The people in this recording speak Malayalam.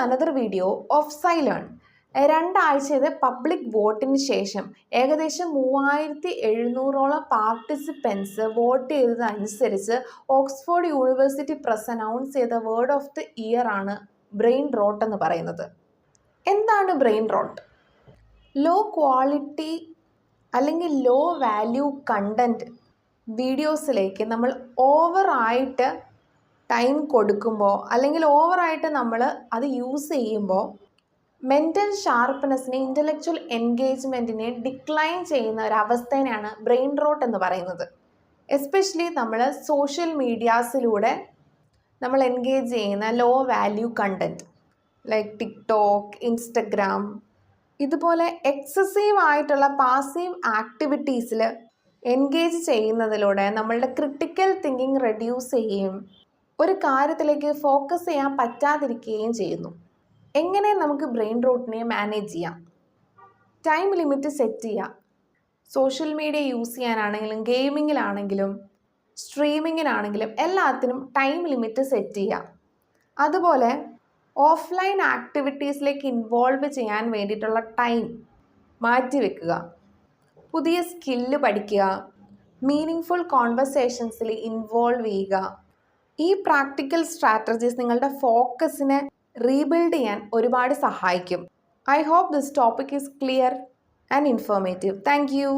Another video of സൈലേൺ. രണ്ടാഴ്ചത്തെ പബ്ലിക് വോട്ടിന് ശേഷം ഏകദേശം 3700ഓളം പാർട്ടിസിപ്പൻസ് വോട്ട് ചെയ്തതനുസരിച്ച് ഓക്സ്ഫോർഡ് യൂണിവേഴ്സിറ്റി പ്രസ് അനൗൺസ് ചെയ്ത വേർഡ് ഓഫ് ദി ഇയർ ആണ് ബ്രെയിൻ റോട്ട് എന്ന് പറയുന്നത്. എന്താണ് ബ്രെയിൻ റോട്ട്? ലോ ക്വാളിറ്റി അല്ലെങ്കിൽ ലോ വാല്യൂ കണ്ടൻറ്റ് വീഡിയോസിലേക്ക് നമ്മൾ ഓവറായിട്ട് ടൈം കൊടുക്കുമ്പോൾ അല്ലെങ്കിൽ ഓവറായിട്ട് നമ്മൾ അത് യൂസ് ചെയ്യുമ്പോൾ മെൻ്റൽ ഷാർപ്പ്നെസ്സിനെ ഇൻ്റലക്ച്വൽ എൻഗേജ്മെൻറ്റിനെ ഡിക്ലൈൻ ചെയ്യുന്ന ഒരവസ്ഥേനെയാണ് ബ്രെയിൻ റോട്ട് എന്ന് പറയുന്നത്. എസ്പെഷ്യലി നമ്മൾ സോഷ്യൽ മീഡിയാസിലൂടെ നമ്മൾ എൻഗേജ് ചെയ്യുന്ന low value content like TikTok, Instagram, ഇതുപോലെ എക്സസീവ് ആയിട്ടുള്ള പാസീവ് ആക്ടിവിറ്റീസിൽ എൻഗേജ് ചെയ്യുന്നതിലൂടെ നമ്മളുടെ ക്രിട്ടിക്കൽ തിങ്കിങ് റെഡ്യൂസ് ചെയ്യുകയും ഒരു കാര്യത്തിലേക്ക് ഫോക്കസ് ചെയ്യാൻ പറ്റാതിരിക്കുകയും ചെയ്യുന്നു. എങ്ങനെ നമുക്ക് ബ്രെയിൻ റോട്ടിനെ മാനേജ് ചെയ്യാം? ടൈം ലിമിറ്റ് സെറ്റ് ചെയ്യാം. സോഷ്യൽ മീഡിയ യൂസ് ചെയ്യാനാണെങ്കിലും ഗെയിമിങ്ങിലാണെങ്കിലും സ്ട്രീമിങ്ങിനാണെങ്കിലും എല്ലാത്തിനും ടൈം ലിമിറ്റ് സെറ്റ് ചെയ്യാം. അതുപോലെ ഓഫ്ലൈൻ ആക്ടിവിറ്റീസിലേക്ക് ഇൻവോൾവ് ചെയ്യാൻ വേണ്ടിയിട്ടുള്ള ടൈം മാറ്റിവെക്കുക. പുതിയ സ്കില്ല് പഠിക്കുക, മീനിങ് കോൺവെർസേഷൻസിൽ ഇൻവോൾവ് ചെയ്യുക. ഈ പ്രാക്ടിക്കൽ സ്ട്രാറ്റജീസ് നിങ്ങളുടെ ഫോക്കസിനെ റീബിൽഡ് ചെയ്യാൻ ഒരുപാട് സഹായിക്കും. I hope this topic is clear and informative. Thank U.